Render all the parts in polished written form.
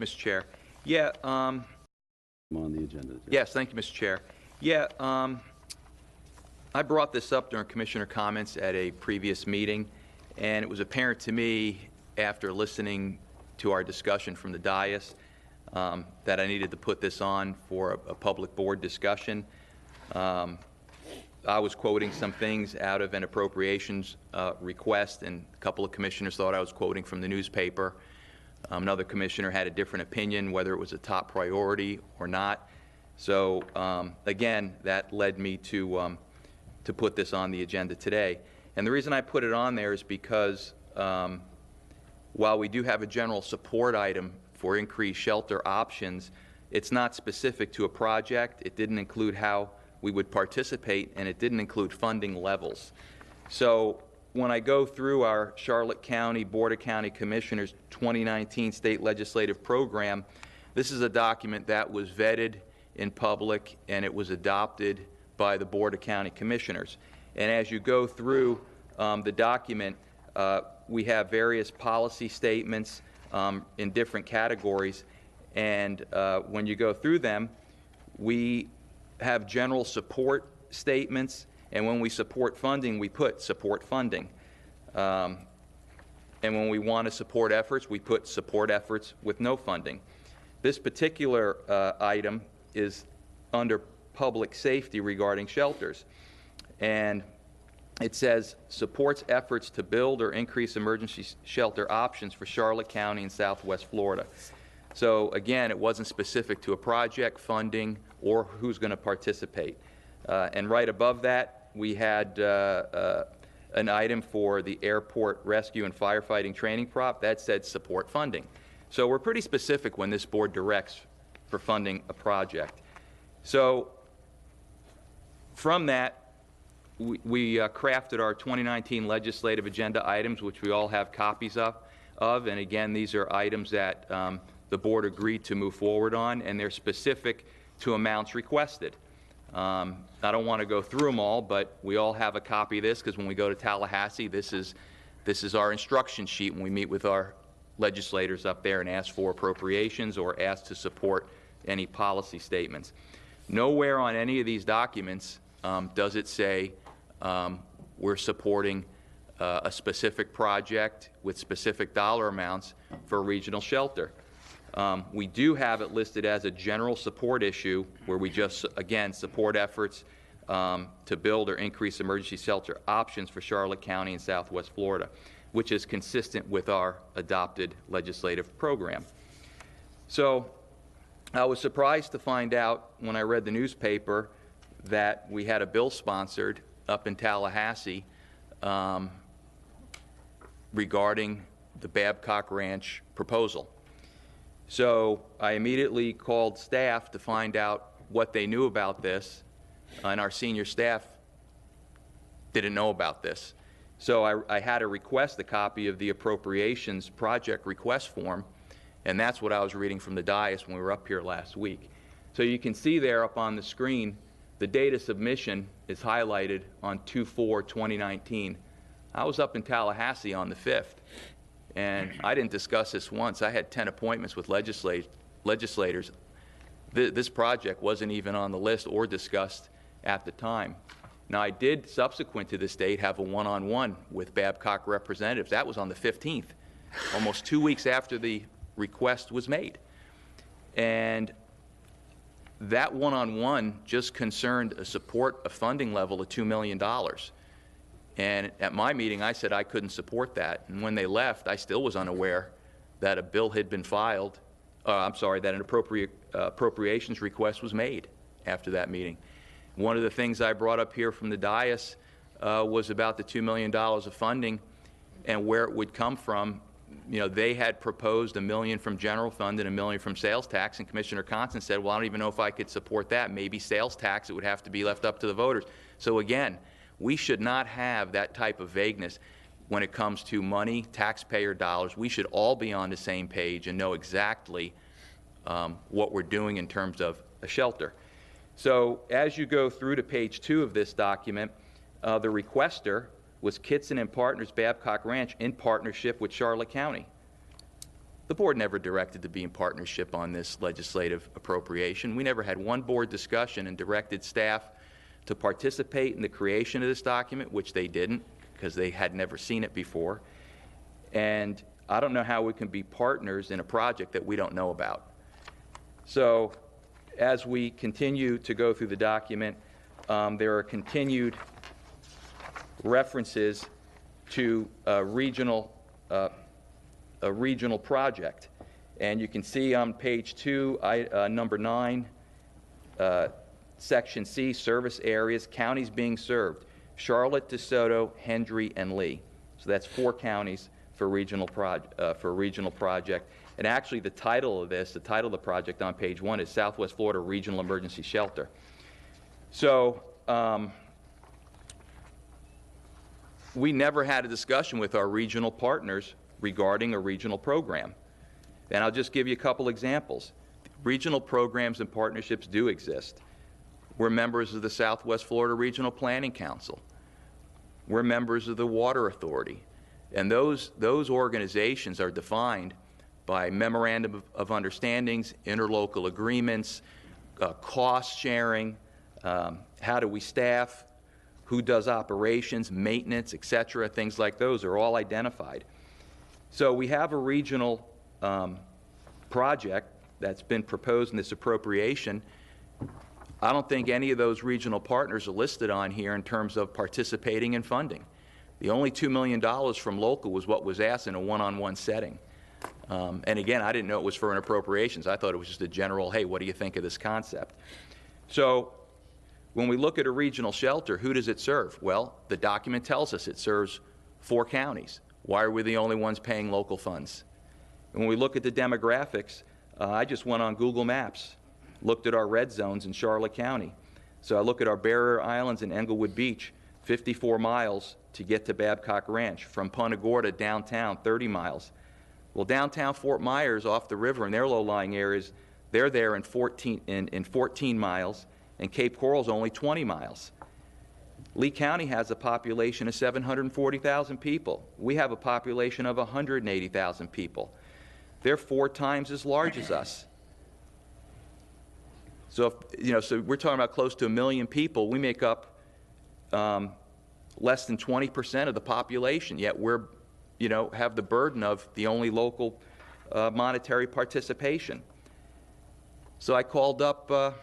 you, Mr. Chair. Yeah. On the agenda. Yes, thank you, Mr. Chair. Yeah, I brought this up during Commissioner comments at a previous meeting, and it was apparent to me after listening to our discussion from the dais that I needed to put this on for a public board discussion. I was quoting some things out of an appropriations request, and a couple of commissioners thought I was quoting from the newspaper. Another commissioner had a different opinion, whether it was a top priority or not. So again, that led me to put this on the agenda today. And the reason I put it on there is because while we do have a general support item for increased shelter options, it's not specific to a project. It didn't include how we would participate, and it didn't include funding levels. So when I go through our Charlotte County Board of County Commissioners 2019 state legislative program, this is a document that was vetted in public, and it was adopted by the Board of County Commissioners. And as you go through the document, we have various policy statements in different categories, and when you go through them, we have general support statements, and when we support funding, we put support funding. And when we want to support efforts, we put support efforts with no funding. This particular item is under public safety regarding shelters. And it says supports efforts to build or increase emergency shelter options for Charlotte County and Southwest Florida. So again, it wasn't specific to a project, funding, or who's going to participate. And right above that, we had an item for the airport rescue and firefighting training prop that said support funding. So we're pretty specific when this board directs for funding a project. So from that, we crafted our 2019 legislative agenda items, which we all have copies of. And again, these are items that the board agreed to move forward on, and they're specific to amounts requested. I don't want to go through them all, but we all have a copy of this because when we go to Tallahassee, this is our instruction sheet when we meet with our legislators up there and ask for appropriations or ask to support any policy statements. Nowhere on any of these documents does it say we're supporting a specific project with specific dollar amounts for a regional shelter. We do have it listed as a general support issue where we just, again, support efforts to build or increase emergency shelter options for Charlotte County and Southwest Florida, which is consistent with our adopted legislative program. So I was surprised to find out when I read the newspaper that we had a bill sponsored up in Tallahassee regarding the Babcock Ranch proposal. So I immediately called staff to find out what they knew about this, and our senior staff didn't know about this. So I had to request a copy of the appropriations project request form, and that's what I was reading from the dais when we were up here last week. So you can see there up on the screen, the date of submission is highlighted on 2/4/2019. I was up in Tallahassee on the 5th. And I didn't discuss this once. I had 10 appointments with legislators. This project wasn't even on the list or discussed at the time. Now, I did, subsequent to this date, have a one-on-one with Babcock representatives. That was on the 15th, almost 2 weeks after the request was made. And that one-on-one just concerned a funding level of $2 million. And at my meeting, I said I couldn't support that. And when they left, I still was unaware that a bill had been filed, that an appropriations request was made after that meeting. One of the things I brought up here from the dais was about the $2 million of funding and where it would come from. You know, they had proposed $1 million from general fund and $1 million from sales tax, and Commissioner Constant said, well, I don't even know if I could support that. Maybe sales tax, it would have to be left up to the voters. So again, we should not have that type of vagueness when it comes to money, taxpayer dollars. We should all be on the same page and know exactly what we're doing in terms of a shelter. So as you go through to page 2 of this document, the requester was Kitson and Partners Babcock Ranch in partnership with Charlotte County. The board never directed to be in partnership on this legislative appropriation. We never had one board discussion and directed staff to participate in the creation of this document, which they didn't because they had never seen it before. And I don't know how we can be partners in a project that we don't know about. So as we continue to go through the document, there are continued references to a regional project. And you can see on page 2, number 9, section C, service areas, counties being served: Charlotte, DeSoto, Hendry, and Lee. So that's 4 counties for a regional project. And actually the title of the project on page 1 is Southwest Florida Regional Emergency Shelter. So we never had a discussion with our regional partners regarding a regional program. And I'll just give you a couple examples. Regional programs and partnerships do exist. We're members of the Southwest Florida Regional Planning Council. We're members of the Water Authority. And those organizations are defined by memorandum of understandings, interlocal agreements, cost sharing, how do we staff, who does operations, maintenance, et cetera, things like those are all identified. So we have a regional project that's been proposed in this appropriation. I don't think any of those regional partners are listed on here in terms of participating in funding. The only $2 million from local was what was asked in a one-on-one setting. And again, I didn't know it was for an appropriations. I thought it was just a general, hey, what do you think of this concept? So when we look at a regional shelter, who does it serve? Well, the document tells us it serves 4 counties. Why are we the only ones paying local funds? And when we look at the demographics, I just went on Google Maps, looked at our red zones in Charlotte County. So I look at our Barrier Islands and Englewood Beach, 54 miles to get to Babcock Ranch. From Punta Gorda downtown, 30 miles. Well, downtown Fort Myers off the river in their low-lying areas, they're there in 14 miles, and Cape Coral's only 20 miles. Lee County has a population of 740,000 people. We have a population of 180,000 people. They're 4 times as large as us. So, so we're talking about close to 1 million people. We make up less than 20% of the population, yet we're, have the burden of the only local monetary participation. So I called up our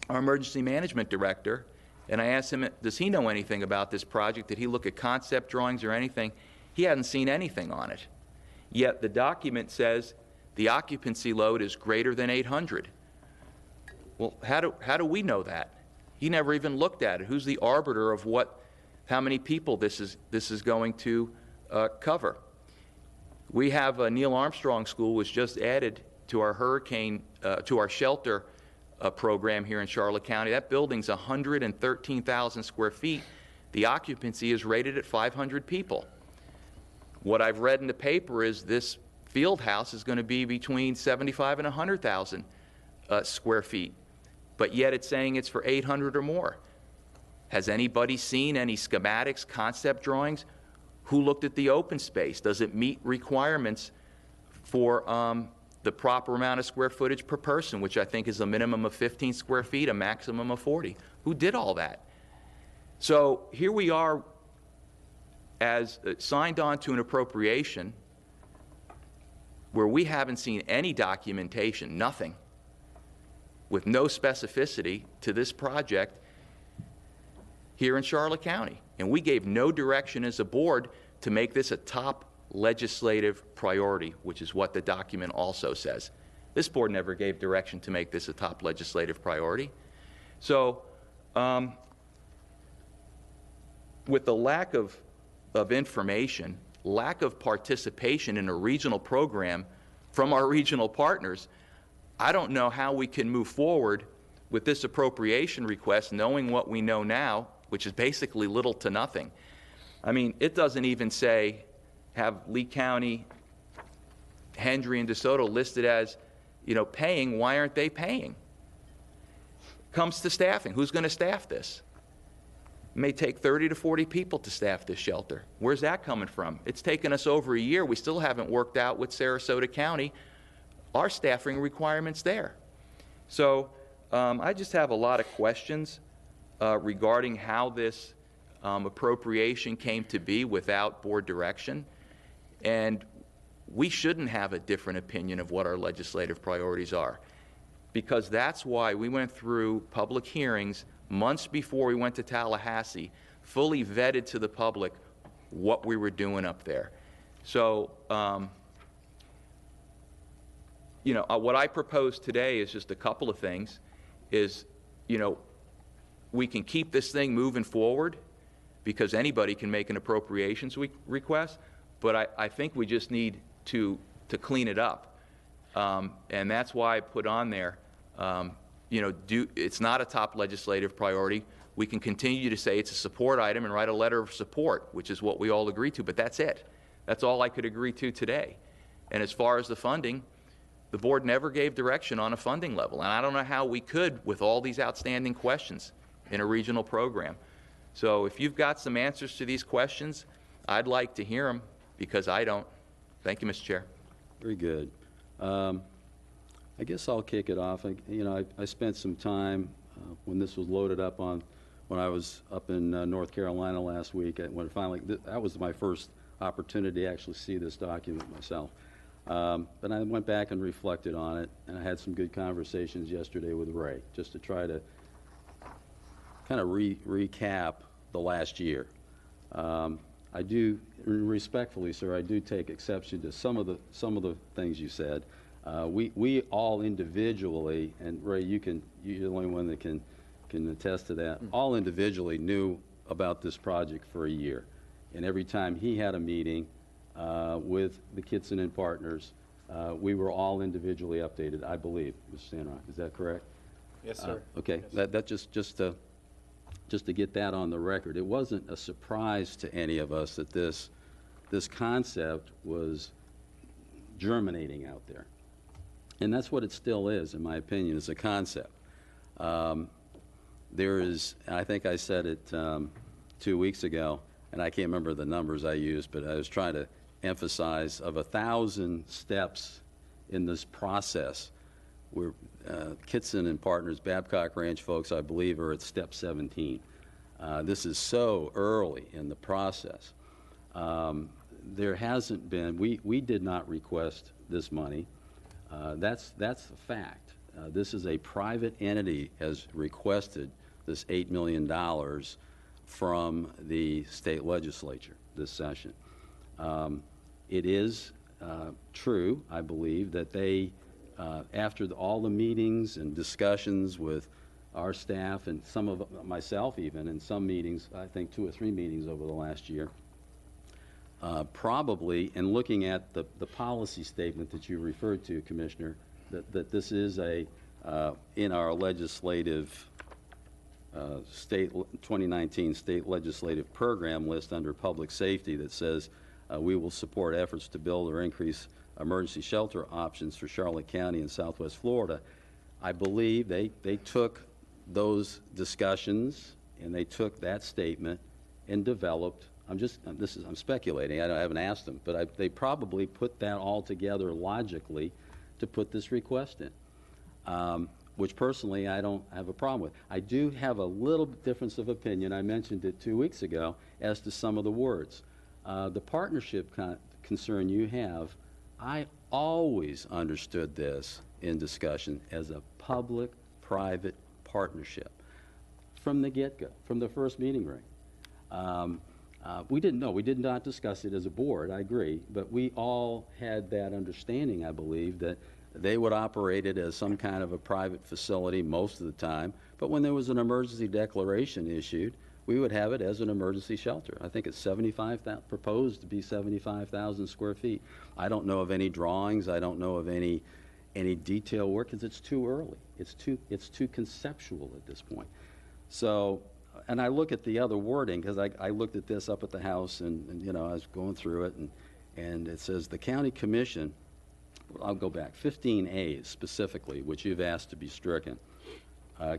emergency management director, and I asked him, does he know anything about this project? Did he look at concept drawings or anything? He hadn't seen anything on it. Yet the document says the occupancy load is greater than 800. Well, how do we know that? He never even looked at it. Who's the arbiter of how many people this is going to cover? We have a Neil Armstrong School was just added to our shelter program here in Charlotte County. That building's 113,000 square feet. The occupancy is rated at 500 people. What I've read in the paper is this field house is going to be between 75 and 100,000 square feet, but yet it's saying it's for 800 or more. Has anybody seen any schematics, concept drawings? Who looked at the open space? Does it meet requirements for the proper amount of square footage per person, which I think is a minimum of 15 square feet, a maximum of 40? Who did all that? So here we are as signed on to an appropriation where we haven't seen any documentation, nothing, with no specificity to this project here in Charlotte County. And we gave no direction as a board to make this a top legislative priority, which is what the document also says. This board never gave direction to make this a top legislative priority. So with the lack of information, lack of participation in a regional program from our regional partners, I don't know how we can move forward with this appropriation request knowing what we know now, which is basically little to nothing. I mean, it doesn't even say have Lee County, Hendry, and DeSoto listed as, paying. Why aren't they paying? Comes to staffing. Who's going to staff this? It may take 30 to 40 people to staff this shelter. Where's that coming from? It's taken us over a year. We still haven't worked out with Sarasota County our staffing requirements there. So I just have a lot of questions regarding how this appropriation came to be without board direction. And we shouldn't have a different opinion of what our legislative priorities are, because that's why we went through public hearings months before we went to Tallahassee, fully vetted to the public what we were doing up there. So, you know, what I propose today is just a couple of things. Is, you know, we can keep this thing moving forward because anybody can make an appropriations request, but I think we just need to clean it up. And that's why I put on there, you know, it's not a top legislative priority. We can continue to say it's a support item and write a letter of support, which is what we all agree to, but that's it. That's all I could agree to today. And as far as the funding, the board never gave direction on a funding level, and I don't know how we could with all these outstanding questions in a regional program. So if you've got some answers to these questions, I'd like to hear them, because I don't. Thank you, Mr. Chair. Very good. I guess I'll kick it off. I spent some time when this was loaded up on, when I was up in North Carolina last week, when finally, that was my first opportunity to actually see this document myself. But I went back and reflected on it, and I had some good conversations yesterday with Ray, just to try to kind of recap the last year. I do, respectfully, sir, I do take exception to some of the things you said. We all individually, and Ray, you're the only one that can attest to that. All individually knew about this project for a year, and every time he had a meeting with the Kitson and Partners, we were all individually updated, I believe, Mr. Sandrock. Is that correct? Yes, sir. Okay. Yes. That just to get that on the record. It wasn't a surprise to any of us that this concept was germinating out there. And that's what it still is, in my opinion, is a concept. There is, I think I said it 2 weeks ago, and I can't remember the numbers I used, but I was trying to emphasize of 1,000 steps in this process. We're Kitson and Partners, Babcock Ranch folks, I believe, are at step 17. This is so early in the process. There hasn't been, we did not request this money. That's a fact. This is a private entity has requested this $8 million from the state legislature this session. It is true, I believe, that they, after all the meetings and discussions with our staff and some of myself even, in some meetings, I think 2 or 3 meetings over the last year, probably, in looking at the policy statement that you referred to, Commissioner, that this is a, in our legislative state 2019 state legislative program list under public safety that says we will support efforts to build or increase emergency shelter options for Charlotte County and Southwest Florida. I believe they took those discussions and they took that statement and developed, I'm speculating, I haven't asked them, but they probably put that all together logically to put this request in, which personally I don't have a problem with. I do have a little difference of opinion, I mentioned it 2 weeks ago, as to some of the words. The partnership concern you have, I always understood this in discussion as a public-private partnership from the get-go, from the first meeting ring. We did not discuss it as a board, I agree, but we all had that understanding, I believe, that they would operate it as some kind of a private facility most of the time, but when there was an emergency declaration issued, we would have it as an emergency shelter. I think it's proposed to be 75,000 square feet. I don't know of any drawings. I don't know of any detailed work because it's too early. It's too conceptual at this point. So, and I look at the other wording because I looked at this up at the house and you know, I was going through it and it says the county commission, I'll go back, 15A specifically, which you've asked to be stricken.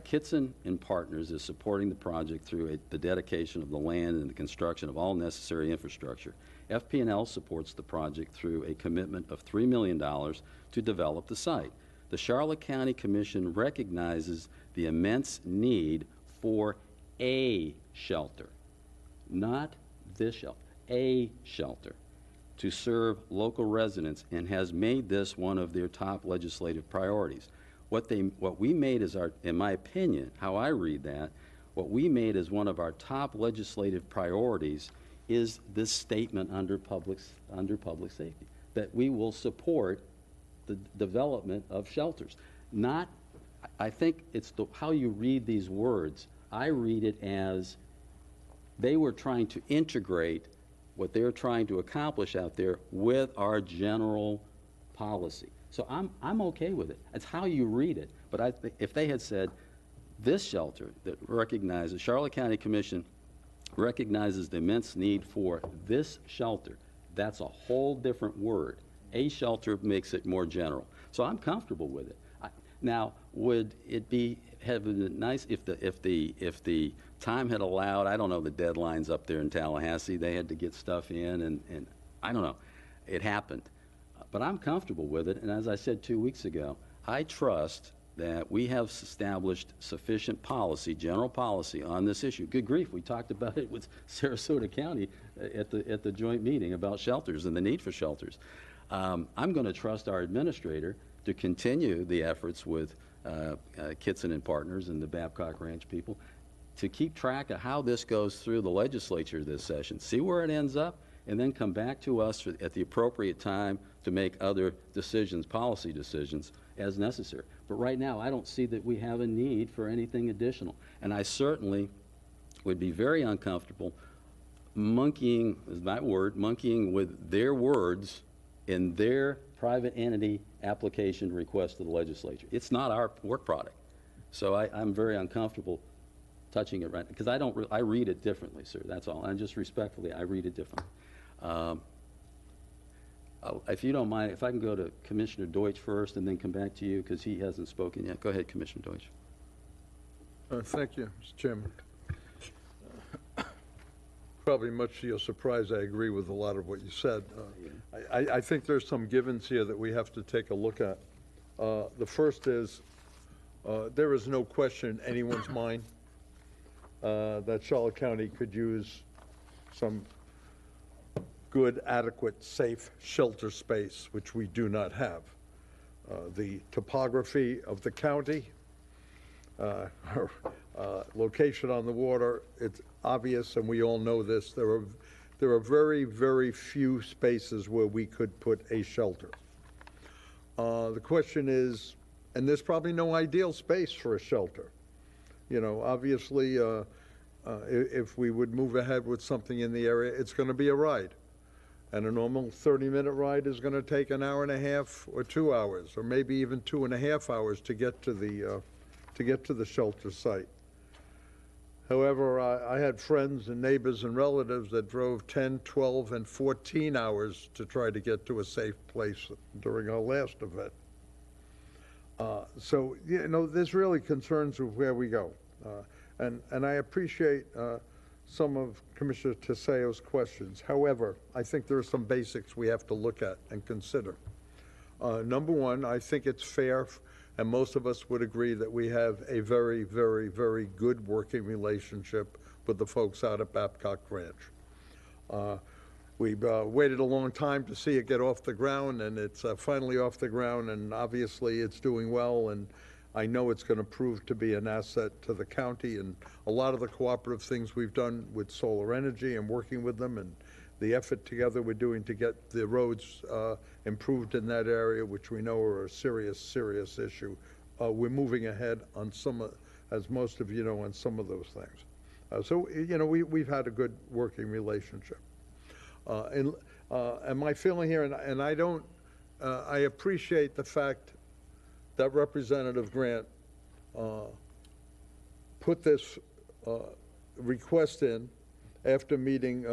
Kitson and Partners is supporting the project through the dedication of the land and the construction of all necessary infrastructure. FP&L supports the project through a commitment of $3 million to develop the site. The Charlotte County Commission recognizes the immense need for a shelter, not this shelter, a shelter, to serve local residents, and has made this one of their top legislative priorities. What we made is in my opinion, how I read that, what we made as one of our top legislative priorities is this statement under public safety, that we will support the development of shelters. Not, I think it's how you read these words. I read it as they were trying to integrate what they're trying to accomplish out there with our general policy. So I'm okay with it. It's how you read it. But if they had said, this shelter that recognizes, Charlotte County Commission recognizes the immense need for this shelter, that's a whole different word. A shelter makes it more general. So I'm comfortable with it. Now, would it have been nice if the time had allowed? I don't know the deadlines up there in Tallahassee. They had to get stuff in, and I don't know. It happened. But I'm comfortable with it, and as I said 2 weeks ago, I trust that we have established sufficient policy, general policy, on this issue. Good grief, we talked about it with Sarasota County at the joint meeting about shelters and the need for shelters. I'm going to trust our administrator to continue the efforts with Kitson and Partners and the Babcock Ranch people to keep track of how this goes through the legislature this session, see where it ends up, and then come back to us at the appropriate time to make other decisions, policy decisions, as necessary. But right now, I don't see that we have a need for anything additional. And I certainly would be very uncomfortable monkeying, is my word, monkeying with their words in their private entity application request to the legislature. It's not our work product. So I'm very uncomfortable touching it right, because I read it differently, sir, that's all. And just respectfully, I read it differently. If you don't mind, if I can go to Commissioner Deutsch first and then come back to you, because he hasn't spoken yet. Go ahead, Commissioner Deutsch. Thank you, Mr. Chairman. Probably much to your surprise, I agree with a lot of what you said. I think there's some givens here that we have to take a look at. The first is, there is no question in anyone's mind that Charlotte County could use some good, adequate, safe shelter space, which we do not have. The topography of the county, location on the water, it's obvious, and we all know this. There are very, very few spaces where we could put a shelter. The question is, and there's probably no ideal space for a shelter. You know, obviously, if we would move ahead with something in the area, it's going to be a ride. And a normal 30-minute ride is going to take an hour and a half or 2 hours, or maybe even 2.5 hours to get to the shelter site. However, I had friends and neighbors and relatives that drove 10, 12, and 14 hours to try to get to a safe place during our last event. So, you know, there's really concerns with where we go. And I appreciate some of Commissioner Tiseo's questions. However, I think there are some basics we have to look at and consider. Number one, I think it's fair, and most of us would agree, that we have a very, very, very good working relationship with the folks out at Babcock Ranch. We've waited a long time to see it get off the ground, and it's finally off the ground, and obviously it's doing well, and I know it's going to prove to be an asset to the county, and a lot of the cooperative things we've done with solar energy and working with them, and the effort together we're doing to get the roads improved in that area, which we know are a serious, serious issue. We're moving ahead on some, as most of you know, on some of those things. So, you know, we've had a good working relationship. And my feeling here, and I appreciate the fact that Representative Grant put this request in after meeting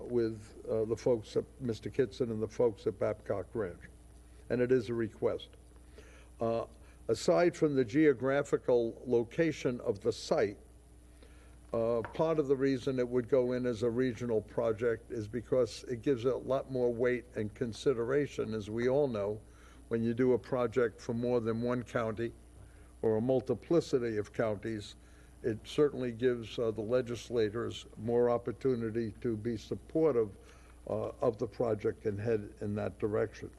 with the folks at Mr. Kitson and the folks at Babcock Ranch. And it is a request. aside from the geographical location of the site, part of the reason it would go in as a regional project is because it gives it a lot more weight and consideration, as we all know, when you do a project for more than one county or a multiplicity of counties. It certainly gives the legislators more opportunity to be supportive of the project and head in that direction.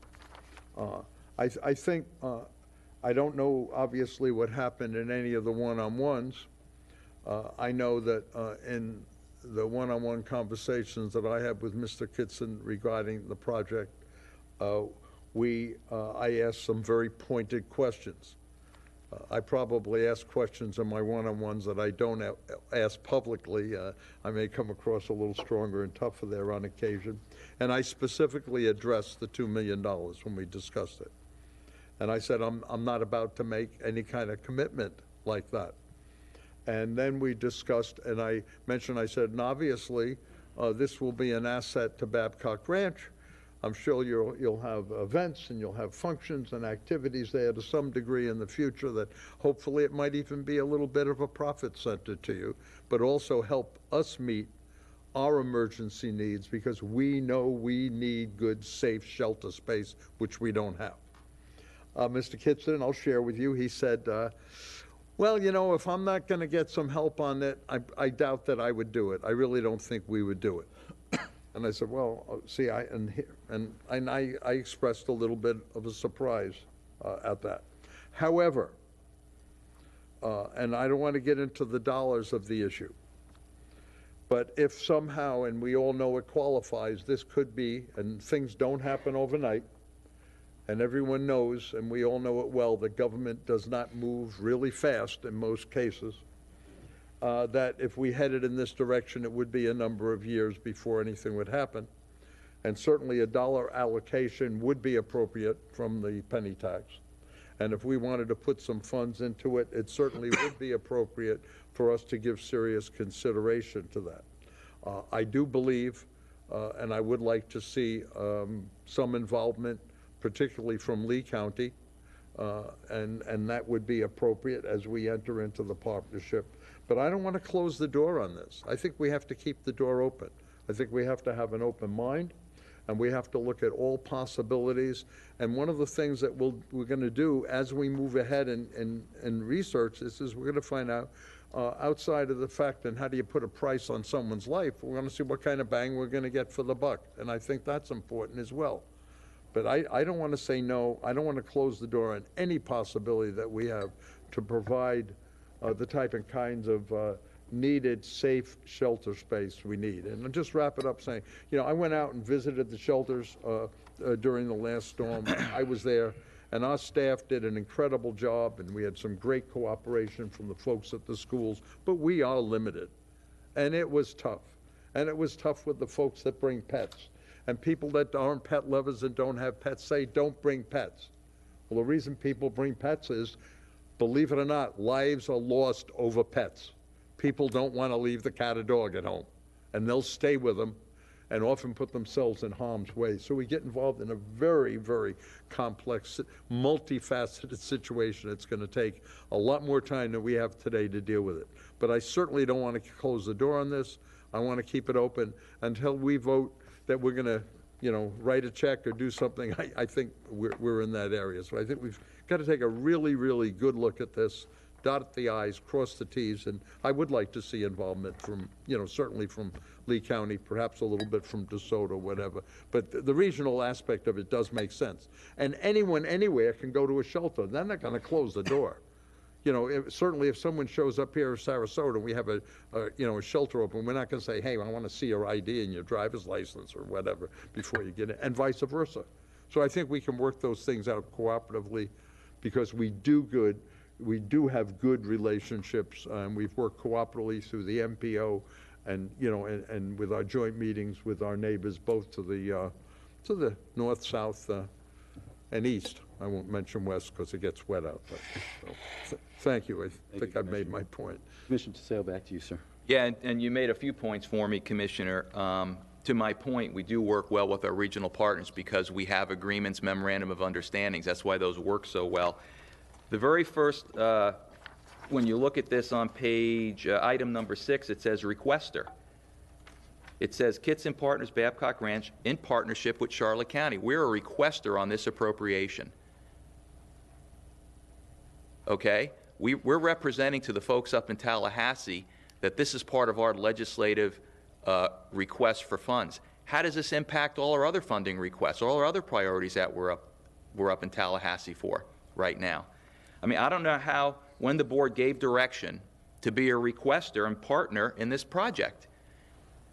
I think, I don't know obviously what happened in any of the one-on-ones. I know that in the one-on-one conversations that I had with Mr. Kitson regarding the project, I asked some very pointed questions. I probably ask questions in my one-on-ones that I don't ask publicly. I may come across a little stronger and tougher there on occasion. And I specifically addressed the $2 million when we discussed it. And I said, I'm not about to make any kind of commitment like that. And then we discussed, and I mentioned, I said, and obviously, this will be an asset to Babcock Ranch. I'm sure you'll have events and you'll have functions and activities there to some degree in the future that hopefully it might even be a little bit of a profit center to you, but also help us meet our emergency needs, because we know we need good, safe shelter space, which we don't have. Mr. Kitson, I'll share with you, he said, well, you know, if I'm not going to get some help on it, I doubt that I would do it. I really don't think we would do it. And I said, well, see, I expressed a little bit of a surprise at that. However, and I don't want to get into the dollars of the issue, but if somehow, and we all know it qualifies, this could be, and things don't happen overnight, and everyone knows, and we all know it well, that government does not move really fast in most cases, that if we headed in this direction, it would be a number of years before anything would happen. And certainly a dollar allocation would be appropriate from the penny tax. And if we wanted to put some funds into it, it certainly would be appropriate for us to give serious consideration to that. I do believe, and I would like to see some involvement, particularly from Lee County, and that would be appropriate as we enter into the partnership. But I don't want to close the door on this. I think we have to keep the door open. I think we have to have an open mind, and we have to look at all possibilities. And one of the things that we're going to do as we move ahead and research this is we're going to find out, outside of the fact, and how do you put a price on someone's life, we're going to see what kind of bang we're going to get for the buck. And I think that's important as well. But I don't want to say no. I don't want to close the door on any possibility that we have to provide the type and kinds of needed, safe shelter space we need. And I'll just wrap it up saying, you know, I went out and visited the shelters during the last storm. I was there, and our staff did an incredible job, and we had some great cooperation from the folks at the schools, but we are limited. And it was tough. And it was tough with the folks that bring pets. And people that aren't pet lovers and don't have pets say, don't bring pets. Well, the reason people bring pets is, believe it or not, lives are lost over pets. People don't want to leave the cat or dog at home, and they'll stay with them and often put themselves in harm's way. So we get involved in a very, very complex, multifaceted situation. It's going to take a lot more time than we have today to deal with it. But I certainly don't want to close the door on this. I want to keep it open until we vote that we're going to, you know, write a check or do something. I think we're in that area. So I think we've got to take a really, really good look at this, dot the I's, cross the T's, and I would like to see involvement from, you know, certainly from Lee County, perhaps a little bit from DeSoto, whatever. But the regional aspect of it does make sense. And anyone, anywhere can go to a shelter. They're not going to close the door. You know, certainly if someone shows up here in Sarasota and we have a shelter open, we're not going to say, hey, I want to see your ID and your driver's license or whatever before you get in, and vice versa. So I think we can work those things out cooperatively, because we do have good relationships, and we've worked cooperatively through the MPO and, you know, and with our joint meetings with our neighbors, both to the north, south, and east. I won't mention west because it gets wet out. But, so, thank you. I think I've made my point. Commissioner Tiseo, back to you, sir. Yeah, and you made a few points for me, Commissioner. To my point, we do work well with our regional partners because we have agreements, memorandum of understandings. That's why those work so well. The very first, when you look at this on page, item number 6, it says requester. It says Kitson Partners Babcock Ranch in partnership with Charlotte County. We're a requester on this appropriation. Okay? We're representing to the folks up in Tallahassee that this is part of our legislative request for funds. How does this impact all our other funding requests, all our other priorities that we're up in Tallahassee for right now? I mean, I don't know how, when the board gave direction to be a requester and partner in this project.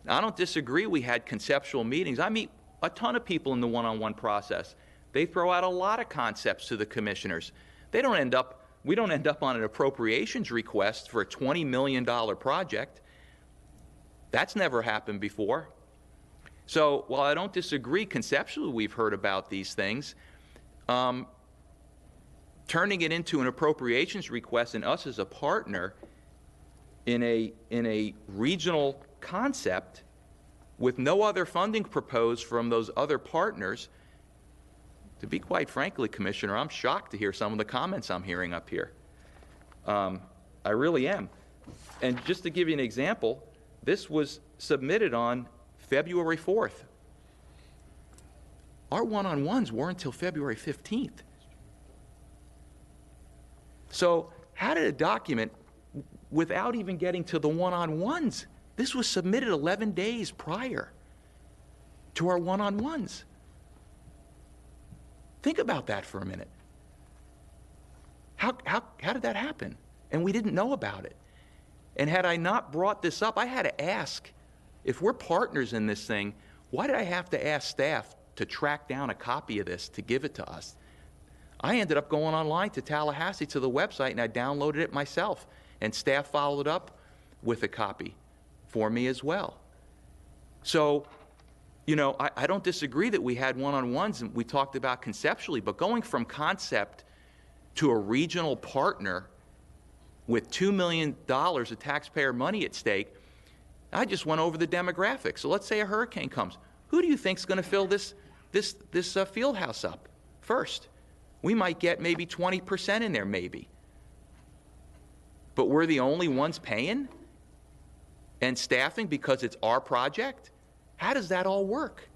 I don't disagree we had conceptual meetings. I meet a ton of people in the one-on-one process. They throw out a lot of concepts to the commissioners. We don't end up on an appropriations request for a $20 million project. That's never happened before. So while I don't disagree conceptually we've heard about these things, turning it into an appropriations request and us as a partner in a regional concept with no other funding proposed from those other partners, to be quite frankly, Commissioner, I'm shocked to hear some of the comments I'm hearing up here. I really am. And just to give you an example, this was submitted on February 4th. Our one-on-ones weren't until February 15th. So how did a document, without even getting to the one-on-ones, this was submitted 11 days prior to our one-on-ones. Think about that for a minute. How did that happen? And we didn't know about it. And had I not brought this up, I had to ask, if we're partners in this thing, why did I have to ask staff to track down a copy of this to give it to us? I ended up going online to Tallahassee to the website and I downloaded it myself, and staff followed up with a copy for me as well. So, you know, I don't disagree that we had one-on-ones and we talked about conceptually, but going from concept to a regional partner with $2 million of taxpayer money at stake, I just went over the demographics. So let's say a hurricane comes. Who do you think is going to fill this field house up first? We might get maybe 20% in there, maybe. But we're the only ones paying and staffing because it's our project? How does that all work?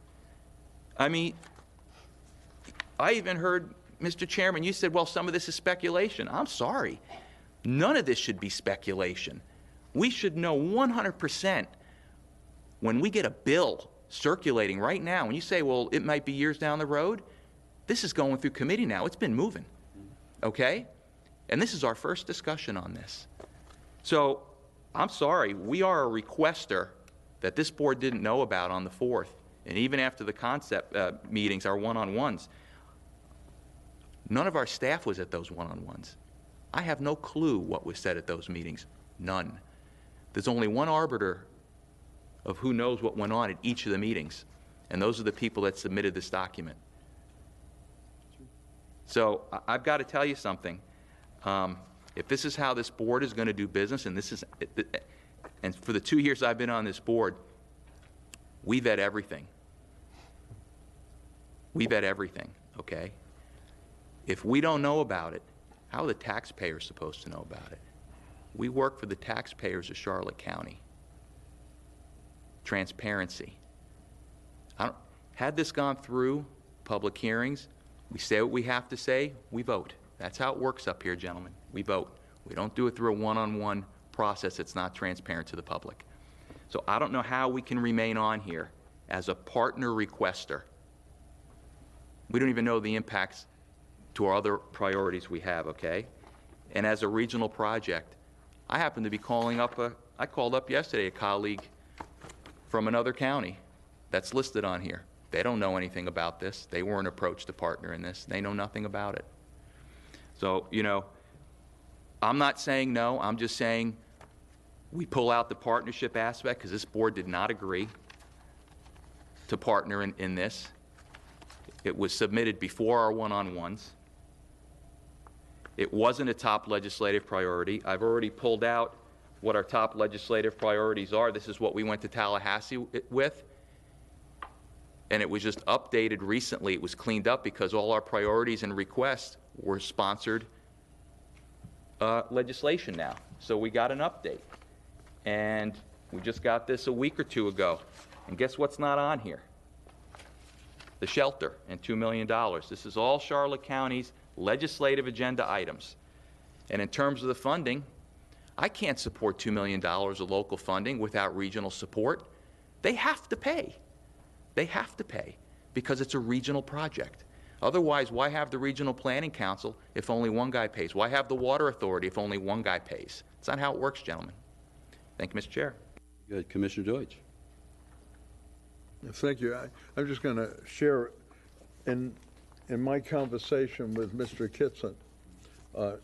I mean, I even heard, Mr. Chairman, you said, well, some of this is speculation. I'm sorry. None of this should be speculation. We should know 100% when we get a bill circulating right now, when you say, well, it might be years down the road, this is going through committee now. It's been moving, okay? And this is our first discussion on this. So I'm sorry, we are a requester that this board didn't know about on the 4th. And even after the concept meetings, our one-on-ones, none of our staff was at those one-on-ones. I have no clue what was said at those meetings. None. There's only one arbiter of who knows what went on at each of the meetings, and those are the people that submitted this document. So I've got to tell you something. If this is how this board is going to do business, and for the 2 years I've been on this board, we vet everything. We vet everything, okay? If we don't know about it, how are the taxpayers supposed to know about it? We work for the taxpayers of Charlotte County. Transparency. Had this gone through public hearings, we say what we have to say, we vote. That's how it works up here, gentlemen. We vote. We don't do it through a one-on-one process that's not transparent to the public. So I don't know how we can remain on here as a partner requester. We don't even know the impacts to our other priorities we have, okay? And as a regional project, I happen to be I called up yesterday a colleague from another county that's listed on here. They don't know anything about this. They weren't approached to partner in this. They know nothing about it. So, you know, I'm not saying no. I'm just saying we pull out the partnership aspect because this board did not agree to partner in this. It was submitted before our one-on-ones. It wasn't a top legislative priority. I've already pulled out what our top legislative priorities are. This is what we went to Tallahassee with. And it was just updated recently. It was cleaned up because all our priorities and requests were sponsored legislation now. So we got an update. And we just got this a week or two ago. And guess what's not on here? The shelter and $2 million. This is all Charlotte County's legislative agenda items. And in terms of the funding, I can't support $2 million of local funding without regional support. They have to pay. They have to pay because it's a regional project. Otherwise, why have the Regional Planning Council if only one guy pays? Why have the Water Authority if only one guy pays? It's not how it works, gentlemen. Thank you, Mr. Chair. Good. Commissioner Deutsch. Thank you. I'm just going to share in my conversation with Mr. Kitson,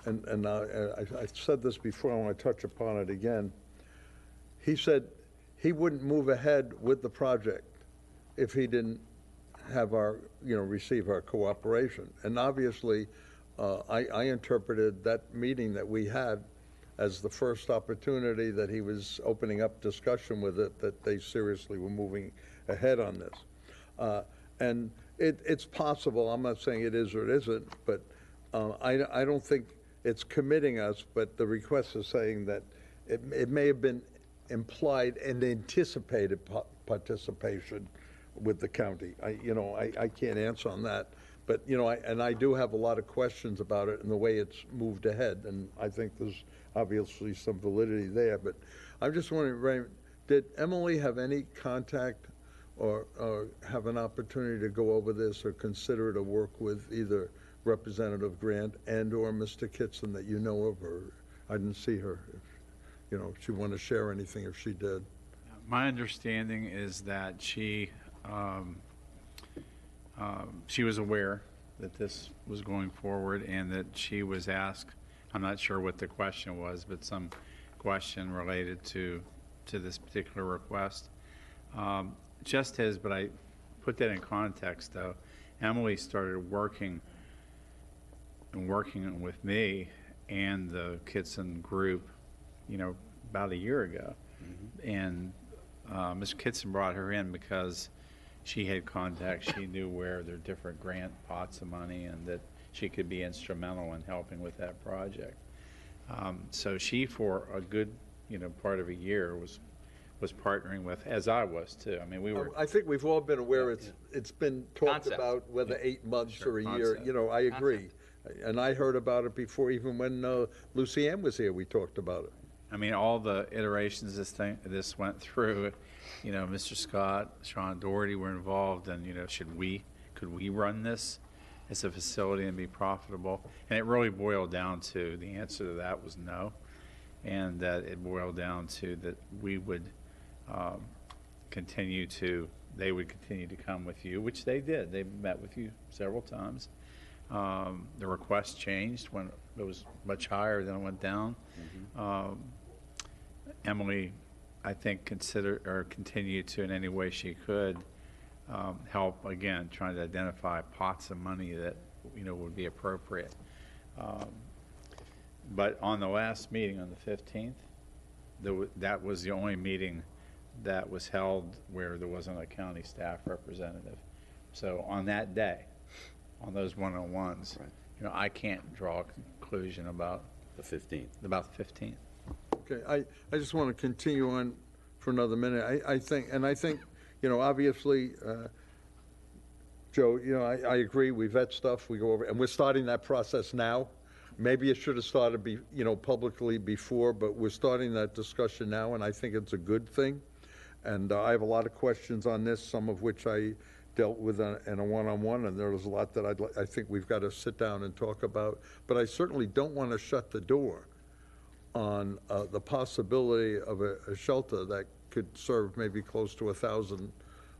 and I said this before, I want to touch upon it again. He said he wouldn't move ahead with the project if he didn't have receive our cooperation. And obviously, I interpreted that meeting that we had as the first opportunity that he was opening up discussion with it, that they seriously were moving ahead on this. And it's possible, I'm not saying it is or it isn't, but I don't think it's committing us, but the request is saying that it may have been implied and anticipated participation with the county. I can't answer on that, but I do have a lot of questions about it and the way it's moved ahead, and I think there's obviously some validity there. But I'm just wondering, Raymond, did Emily have any contact or have an opportunity to go over this or consider to work with either Representative Grant and or Mr. Kitson that you know of? Or I didn't see her. If she wanted to share anything, if she did. My understanding is that she was aware that this was going forward and that she was asked, I'm not sure what the question was, but some question related to this particular request. But I put that in context though. Emily started working with me and the Kitson group, about a year ago. Mm-hmm. And Mr. Kitson brought her in because she had contacts. She knew where there are different grant pots of money and that she could be instrumental in helping with that project. So she, for a good, part of a year, was partnering with, as I was too. I mean, we were. I think we've all been aware it's been talked Concept. About whether 8 months Sure, or a year. concept. I agree. And I heard about it before, even when Lucy Ann was here, we talked about it. I mean, all the iterations this went through, Mr. Scott, Sean Doherty were involved, and could we run this as a facility and be profitable? And it really boiled down to, the answer to that was no, and that it boiled down to that we would they would continue to come with you, which they did. They met with you several times. The request changed when it was much higher than it went down. Mm-hmm. Emily, I think, continued to, in any way she could, help, again, trying to identify pots of money that, would be appropriate. But on the last meeting on the 15th, that was the only meeting that was held where there wasn't a county staff representative. So on that day, on those one-on-ones, right. I can't draw a conclusion about the 15th. About the 15th. Okay, I just want to continue on for another minute. I think, obviously, Joe, I agree. We vet stuff, we go over, and we're starting that process now. Maybe it should have started, publicly before, but we're starting that discussion now, and I think it's a good thing. And I have a lot of questions on this, some of which I dealt with in a one-on-one, and there's a lot that I think we've got to sit down and talk about. But I certainly don't want to shut the door on the possibility of a shelter that could serve maybe close to 1,000,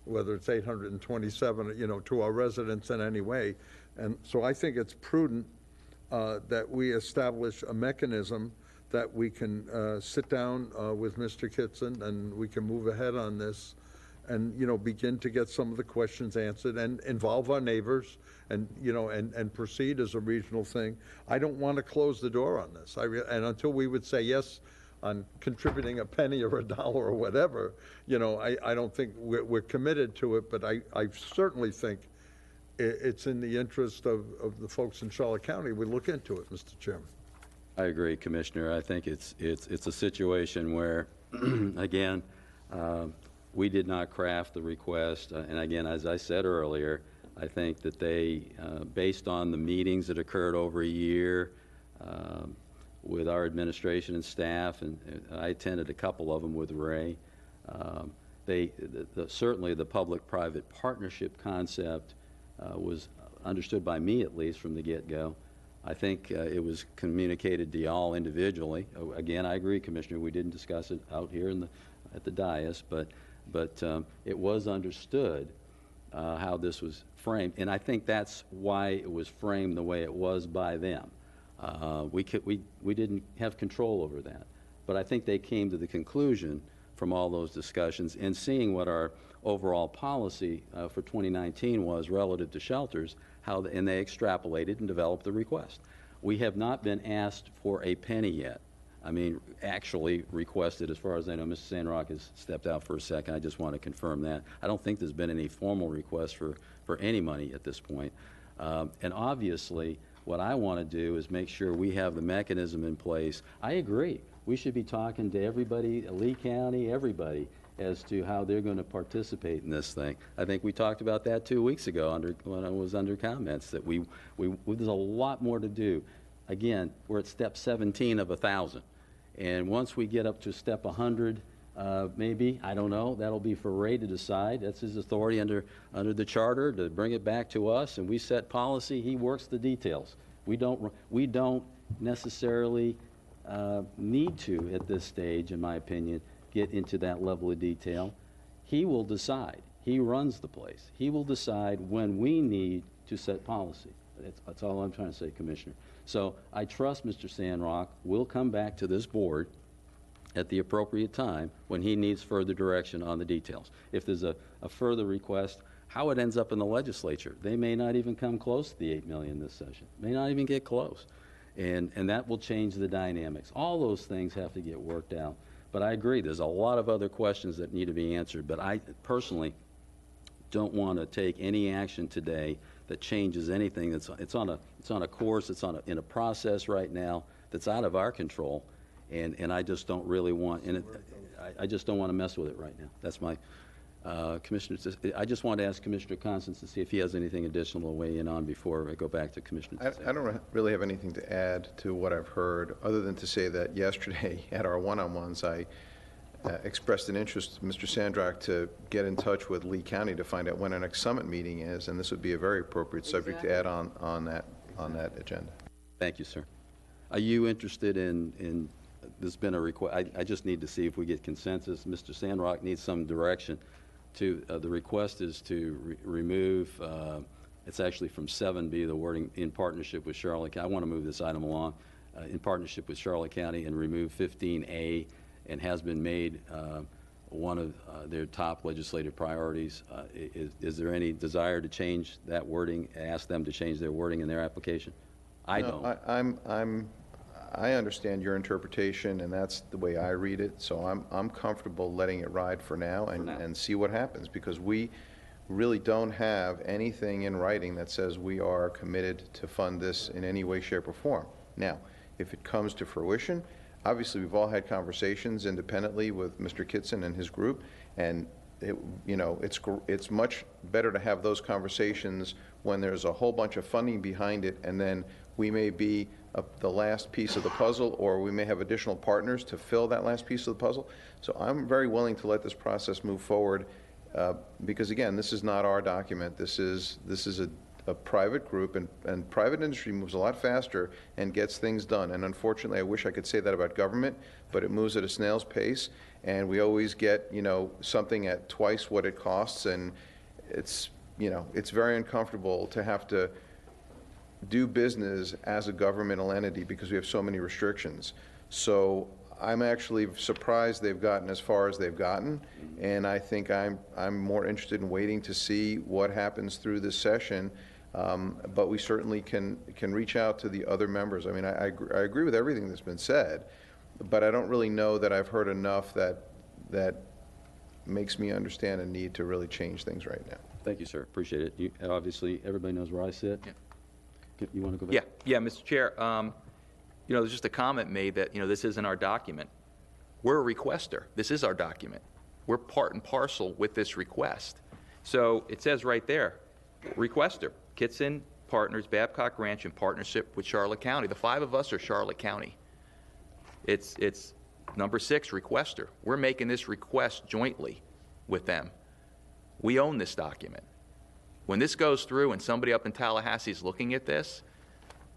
whether it's 827, to our residents in any way. And so I think it's prudent that we establish a mechanism that we can sit down with Mr. Kitson and we can move ahead on this and, begin to get some of the questions answered and involve our neighbors and, and proceed as a regional thing. I don't want to close the door on this. And until we would say yes on contributing a penny or a dollar or whatever, I don't think we're committed to it, but I certainly think it's in the interest of the folks in Charlotte County. We look into it, Mr. Chairman. I agree, Commissioner. I think it's a situation where, again, we did not craft the request. And again, as I said earlier, I think that they, based on the meetings that occurred over a year with our administration and staff, and I attended a couple of them with Ray, certainly the public-private partnership concept was understood by me, at least, from the get-go. I think it was communicated to y'all individually. Again, I agree, Commissioner, we didn't discuss it out here at the dais, but it was understood how this was framed, and I think that's why it was framed the way it was by them. We didn't have control over that, but I think they came to the conclusion from all those discussions and seeing what our overall policy for 2019 was relative to shelters, and they extrapolated and developed the request. We have not been asked for a penny yet. I mean, actually requested, as far as I know. Mr. Sandrock has stepped out for a second. I just want to confirm that. I don't think there's been any formal request for any money at this point. And obviously, what I want to do is make sure we have the mechanism in place. I agree. We should be talking to everybody, Lee County, everybody, as to how they're going to participate in this thing. I think we talked about that 2 weeks ago when I was under comments, that there's a lot more to do. Again, we're at step 17 of 1,000. And once we get up to step 100, maybe, I don't know, that'll be for Ray to decide. That's his authority under the charter to bring it back to us, and we set policy. He works the details. We don't necessarily need to, at this stage, in my opinion, get into that level of detail. He will decide. He runs the place. He will decide when we need to set policy. That's all I'm trying to say, Commissioner. So I trust Mr. Sandrock will come back to this board at the appropriate time when he needs further direction on the details. If there's a further request, how it ends up in the legislature, they may not even come close to the $8 million this session. May not even get close. And that will change the dynamics. All those things have to get worked out. But I agree, there's a lot of other questions that need to be answered. But I personally don't want to take any action today that changes anything. It's on a course, in a process right now that's out of our control, and I just don't really want, I just don't want to mess with it right now. That's my Commissioner. I just want to ask Commissioner Constance to see if he has anything additional to weigh in on before I go back to Commissioner. I don't really have anything to add to what I've heard, other than to say that yesterday at our one-on-ones, I expressed an interest, Mr. Sandrock, to get in touch with Lee County to find out when our next summit meeting is, and this would be a very appropriate subject to add on that agenda. Thank you, sir. Are you interested in there's been a request? I just need to see if we get consensus. Mr. Sandrock needs some direction. The request is to remove, it's actually from 7B, the wording in partnership with Charlotte County. I want to move this item along in partnership with Charlotte County and remove 15A, and has been made one of their top legislative priorities. Is there any desire to change that wording, ask them to change their wording in their application? I don't. I understand your interpretation, and that's the way I read it, so I'm comfortable letting it ride for now and see what happens, because we really don't have anything in writing that says we are committed to fund this in any way, shape, or form. Now, if it comes to fruition, obviously we've all had conversations independently with Mr. Kitson and his group, and it's much better to have those conversations when there's a whole bunch of funding behind it, and then we may be the last piece of the puzzle, or we may have additional partners to fill that last piece of the puzzle. So I'm very willing to let this process move forward, because again, this is not our document. This is a private group, and private industry moves a lot faster and gets things done. And unfortunately, I wish I could say that about government, but it moves at a snail's pace, and we always get something at twice what it costs, and it's very uncomfortable to have to do business as a governmental entity because we have so many restrictions. So I'm actually surprised they've gotten as far as they've gotten, and I think I'm more interested in waiting to see what happens through this session. But we certainly can reach out to the other members. I mean, I agree with everything that's been said, but I don't really know that I've heard enough that makes me understand a need to really change things right now. Thank you, sir. Appreciate it. Obviously, everybody knows where I sit. Yeah. You want to go back? Yeah, Mr. Chair. there's just a comment made that, this isn't our document. We're a requester. This is our document. We're part and parcel with this request. So it says right there, requester, Kitson Partners, Babcock Ranch in partnership with Charlotte County. The 5 of us are Charlotte County. It's number 6, requester. We're making this request jointly with them. We own this document. When this goes through and somebody up in Tallahassee is looking at this,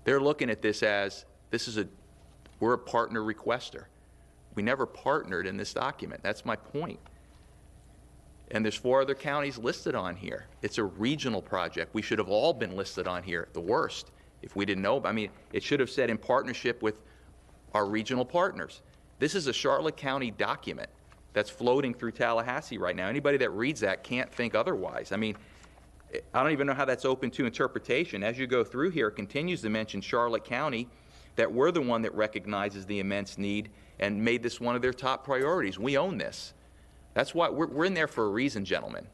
they're looking at this as, we're a partner requester. We never partnered in this document. That's my point. And there's 4 other counties listed on here. It's a regional project. We should have all been listed on here, at the worst, if we didn't know. I mean, it should have said in partnership with our regional partners. This is a Charlotte County document that's floating through Tallahassee right now. Anybody that reads that can't think otherwise. I mean, I don't even know how that's open to interpretation. As you go through here, it continues to mention Charlotte County, that we're the one that recognizes the immense need and made this one of their top priorities. We own this. That's why we're in there for a reason, gentlemen.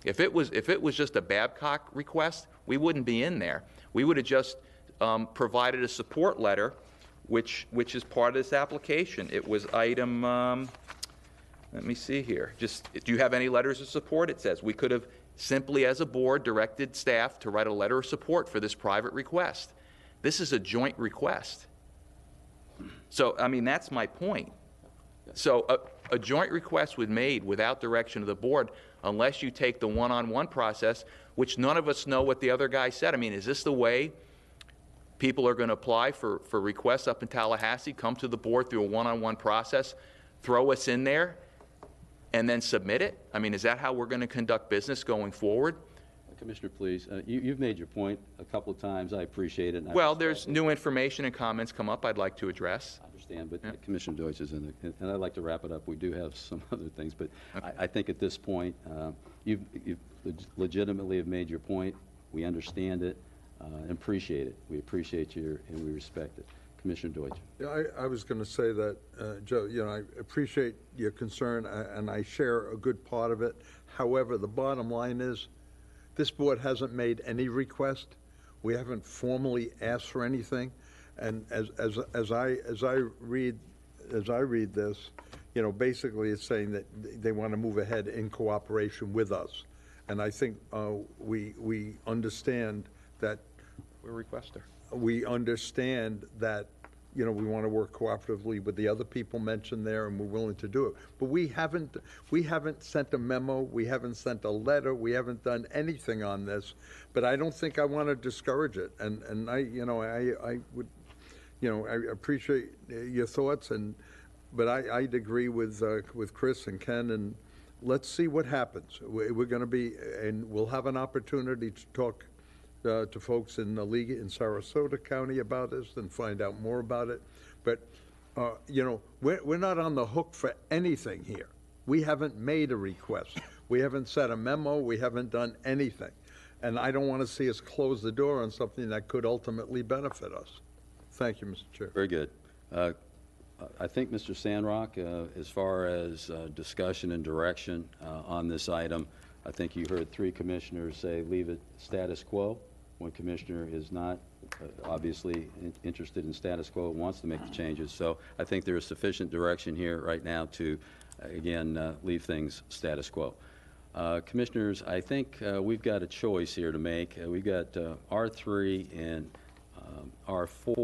If it was just a Babcock request, we wouldn't be in there. We would have just provided a support letter, which is part of this application. It was item, let me see here. Do you have any letters of support? It says we could have simply, as a board, directed staff to write a letter of support for this private request. This is a joint request. So, I mean, that's my point. So a joint request was made without direction of the board unless you take the one-on-one process, which none of us know what the other guy said. I mean, is this the way people are going to apply for requests up in Tallahassee, come to the board through a one-on-one process, throw us in there, and then submit it? I mean, is that how we're going to conduct business going forward? Commissioner, please, you've made your point a couple of times. I appreciate it. Well, there's new information and comments come up I'd like to address. I understand, but Commissioner Deutsch is in there, and I'd like to wrap it up. We do have some other things, but Okay. I think at this point, you've legitimately have made your point. We understand it and appreciate it. We appreciate you and we respect it. Commissioner Deutsch. Yeah, I was going to say that, Joe, I appreciate your concern, and I share a good part of it. However, the bottom line is, this board hasn't made any request. We haven't formally asked for anything. And as I read this, basically it's saying that they want to move ahead in cooperation with us. And I think we understand that. We're a requester. We understand that, we want to work cooperatively with the other people mentioned there, and we're willing to do it. But we haven't sent a memo, we haven't sent a letter, we haven't done anything on this. But I don't think I want to discourage it. And I would, I appreciate your thoughts, but I'd agree with Chris and Ken, and let's see what happens. We're going to be, and we'll have an opportunity to talk to folks in the league in Sarasota County about this and find out more about it. But, we're not on the hook for anything here. We haven't made a request. We haven't sent a memo. We haven't done anything. And I don't want to see us close the door on something that could ultimately benefit us. Thank you, Mr. Chair. Very good. I think, Mr. Sandrock, as far as discussion and direction on this item, I think you heard 3 commissioners say leave it status quo. One commissioner is not obviously interested in status quo, wants to make the changes. So I think there is sufficient direction here right now to, again, leave things status quo. Commissioners, I think we've got a choice here to make. We've got R3 and R4.